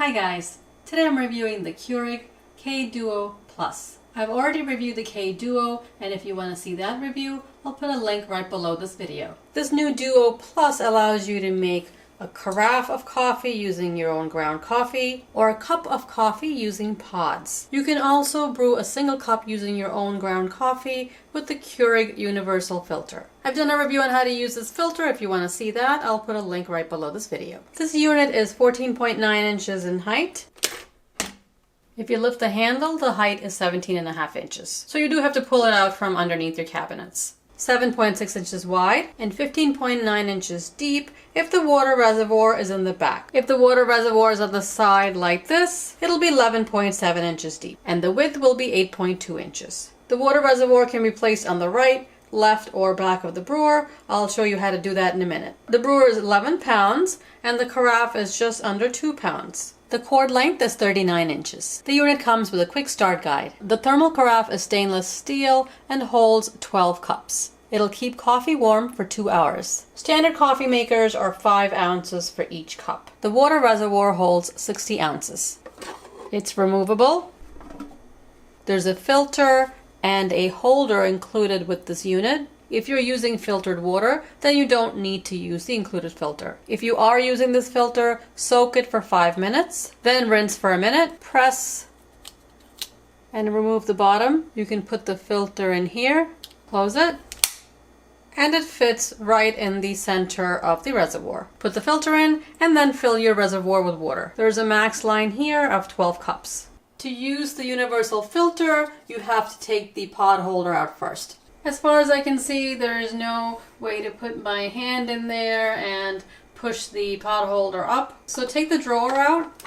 Hi guys, today I'm reviewing the Keurig K-Duo Plus. I've already reviewed the K-Duo, and if you want to see that review, I'll put a link right below this video. This new Duo Plus allows you to make a carafe of coffee using your own ground coffee, or a cup of coffee using pods. You can also brew a single cup using your own ground coffee with the Keurig Universal Filter. I've done a review on how to use this filter. If you want to see that, I'll put a link right below this video. This unit is 14.9 inches in height. If you lift the handle, the height is 17.5 inches. So you do have to pull it out from underneath your cabinets. 7.6 inches wide and 15.9 inches deep if the water reservoir is in the back. If the water reservoir is on the side like this, it'll be 11.7 inches deep, and the width will be 8.2 inches. The water reservoir can be placed on the right, left, or back of the brewer. I'll show you how to do that in a minute. The brewer is 11 pounds and the carafe is just under 2 pounds. The cord length is 39 inches. The unit comes with a quick start guide. The thermal carafe is stainless steel and holds 12 cups. It'll keep coffee warm for 2 hours. Standard coffee makers are 5 ounces for each cup. The water reservoir holds 60 ounces. It's removable. There's a filter and a holder included with this unit. If you're using filtered water, then you don't need to use the included filter. If you are using this filter, soak it for 5 minutes, then rinse for a minute, press and remove the bottom. You can put the filter in here, close it, and it fits right in the center of the reservoir. Put the filter in and then fill your reservoir with water. There's a max line here of 12 cups. To use the universal filter, you have to take the pod holder out first. As far as I can see, there is no way to put my hand in there and push the pot holder up. So take the drawer out.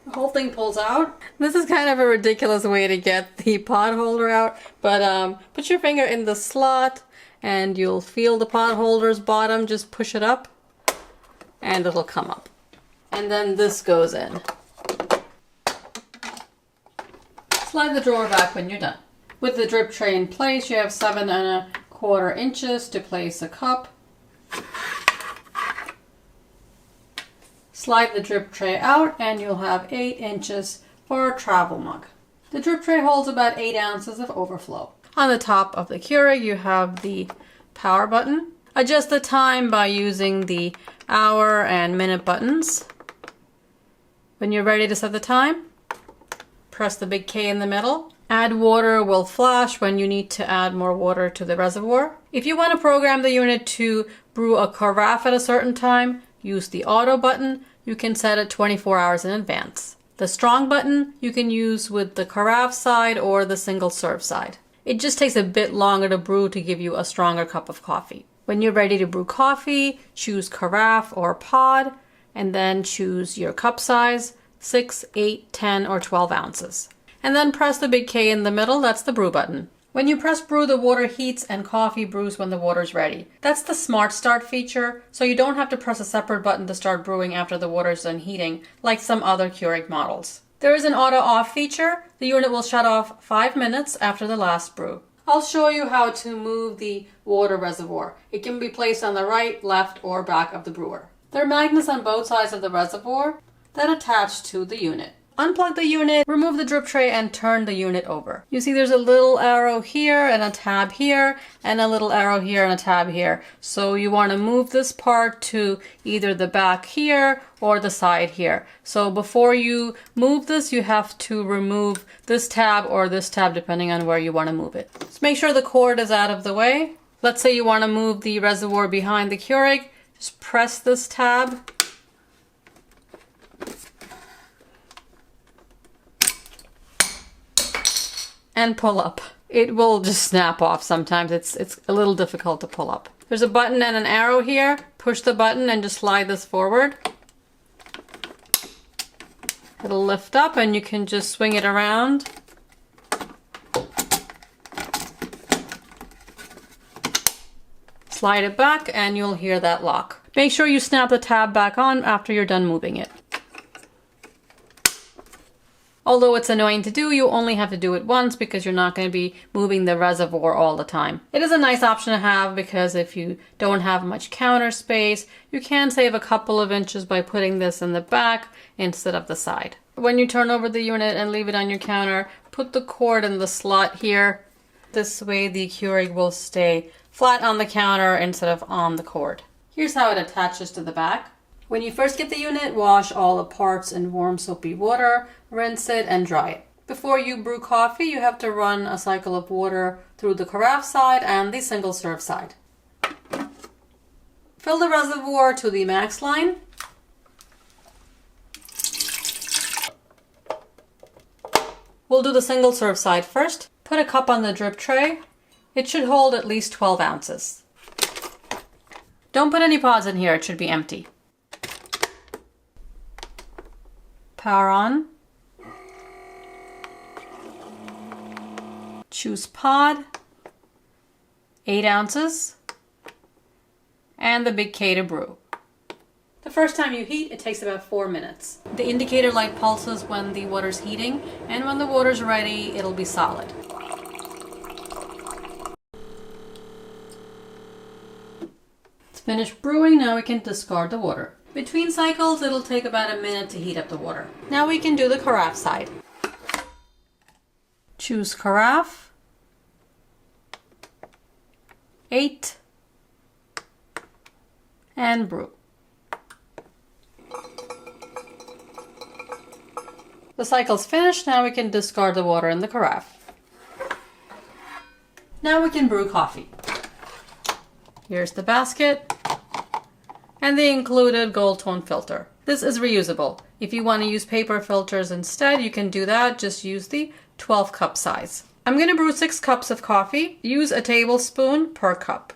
The whole thing pulls out. This is kind of a ridiculous way to get the pot holder out, but put your finger in the slot and you'll feel the pot holder's bottom. Just push it up and it'll come up. And then this goes in. Slide the drawer back when you're done. With the drip tray in place, you have 7.25 inches to place a cup. Slide the drip tray out and you'll have 8 inches for a travel mug. The drip tray holds about 8 ounces of overflow. On the top of the Keurig, you have the power button. Adjust the time by using the hour and minute buttons. When you're ready to set the time, press the big K in the middle. Add water will flash when you need to add more water to the reservoir. If you want to program the unit to brew a carafe at a certain time, use the auto button. You can set it 24 hours in advance. The strong button you can use with the carafe side or the single serve side. It just takes a bit longer to brew to give you a stronger cup of coffee. When you're ready to brew coffee, choose carafe or pod, and then choose your cup size, 6, 8, 10, or 12 ounces. And then press the big K in the middle, that's the brew button. When you press brew, the water heats and coffee brews when the water's ready. That's the Smart Start feature, so you don't have to press a separate button to start brewing after the water's done heating, like some other Keurig models. There is an auto off feature. The unit will shut off 5 minutes after the last brew. I'll show you how to move the water reservoir. It can be placed on the right, left, or back of the brewer. There are magnets on both sides of the reservoir that attach to the unit. Unplug the unit, remove the drip tray, and turn the unit over. You see there's a little arrow here and a tab here, and a little arrow here and a tab here. So you want to move this part to either the back here or the side here. So before you move this, you have to remove this tab or this tab depending on where you want to move it. So make sure the cord is out of the way. Let's say you want to move the reservoir behind the Keurig. Just press this tab. And pull up. It will just snap off sometimes. It's a little difficult to pull up. There's a button and an arrow here. Push the button and just slide this forward. It'll lift up and you can just swing it around. Slide it back and you'll hear that lock. Make sure you snap the tab back on after you're done moving it. Although it's annoying to do, you only have to do it once because you're not going to be moving the reservoir all the time. It is a nice option to have because if you don't have much counter space, you can save a couple of inches by putting this in the back instead of the side. When you turn over the unit and leave it on your counter, put the cord in the slot here. This way the Keurig will stay flat on the counter instead of on the cord. Here's how it attaches to the back. When you first get the unit, wash all the parts in warm soapy water, rinse it and dry it. Before you brew coffee, you have to run a cycle of water through the carafe side and the single serve side. Fill the reservoir to the max line. We'll do the single serve side first. Put a cup on the drip tray. It should hold at least 12 ounces. Don't put any pods in here, it should be empty. Power on. Choose pod, 8 ounces, and the big K to brew. The first time you heat, it takes about 4 minutes. The indicator light pulses when the water's heating, and when the water's ready, it'll be solid. It's finished brewing, now we can discard the water. Between cycles, it'll take about a minute to heat up the water. Now we can do the carafe side. Choose carafe, 8, and brew. The cycle's finished, now we can discard the water in the carafe. Now we can brew coffee. Here's the basket and the included gold tone filter. This is reusable. If you want to use paper filters instead, you can do that. Just use the 12 cup size. I'm going to brew 6 cups of coffee. Use a tablespoon per cup.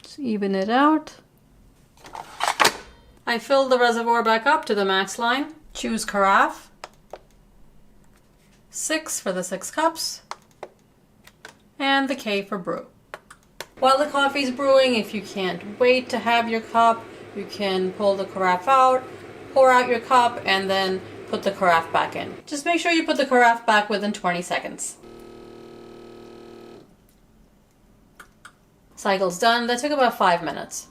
Just even it out. I filled the reservoir back up to the max line. Choose carafe. 6 for the 6 cups. And the K for brew. While the coffee's brewing, if you can't wait to have your cup, you can pull the carafe out, pour out your cup, and then put the carafe back in. Just make sure you put the carafe back within 20 seconds. Cycle's done. That took about 5 minutes.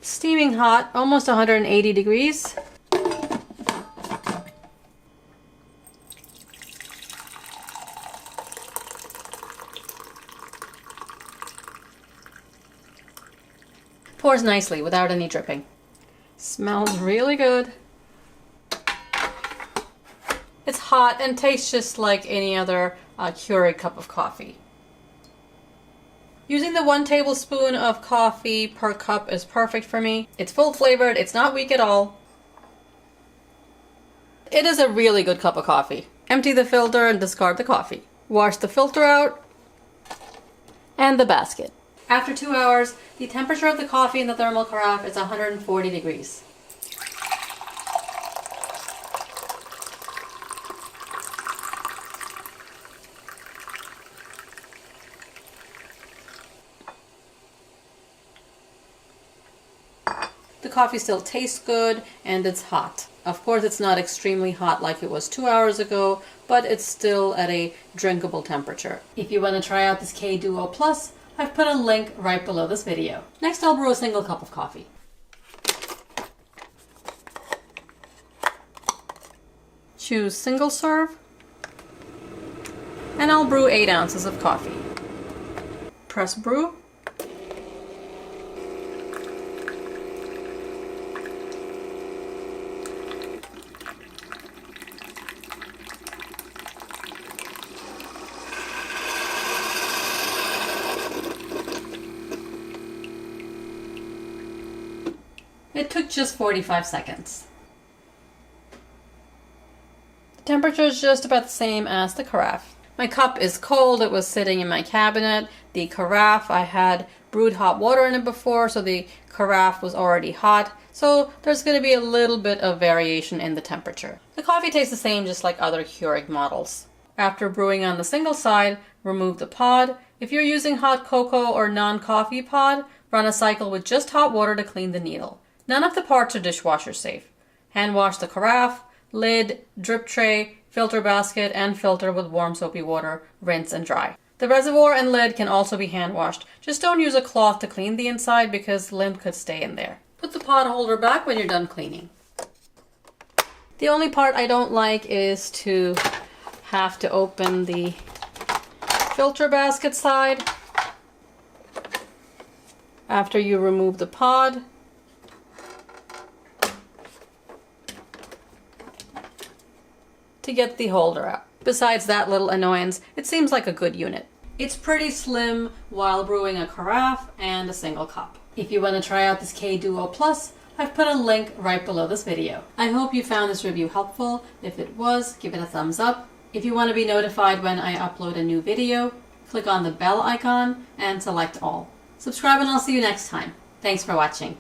Steaming hot, almost 180 degrees. Pours nicely without any dripping. Smells really good. It's hot and tastes just like any other Keurig cup of coffee. Using the 1 tablespoon of coffee per cup is perfect for me. It's full flavored, it's not weak at all. It is a really good cup of coffee. Empty the filter and discard the coffee. Wash the filter out and the basket. After 2 hours, the temperature of the coffee in the thermal carafe is 140 degrees. The coffee still tastes good and it's hot. Of course, it's not extremely hot like it was 2 hours ago, but it's still at a drinkable temperature. If you want to try out this K Duo Plus, I've put a link right below this video. Next, I'll brew a single cup of coffee. Choose single serve, and I'll brew 8 ounces of coffee. Press brew. It took just 45 seconds. The temperature is just about the same as the carafe. My cup is cold, it was sitting in my cabinet. The carafe, I had brewed hot water in it before, so the carafe was already hot. So there's going to be a little bit of variation in the temperature. The coffee tastes the same just like other Keurig models. After brewing on the single side, remove the pod. If you're using hot cocoa or non-coffee pod, run a cycle with just hot water to clean the needle. None of the parts are dishwasher safe. Hand wash the carafe, lid, drip tray, filter basket, and filter with warm soapy water. Rinse and dry. The reservoir and lid can also be hand washed. Just don't use a cloth to clean the inside because lint could stay in there. Put the pot holder back when you're done cleaning. The only part I don't like is to have to open the filter basket side after you remove the pod. To get the holder out. Besides that little annoyance, it seems like a good unit. It's pretty slim while brewing a carafe and a single cup. If you want to try out this K-Duo Plus, I've put a link right below this video. I hope you found this review helpful. If it was, give it a thumbs up. If you want to be notified when I upload a new video, click on the bell icon and select all. Subscribe and I'll see you next time. Thanks for watching.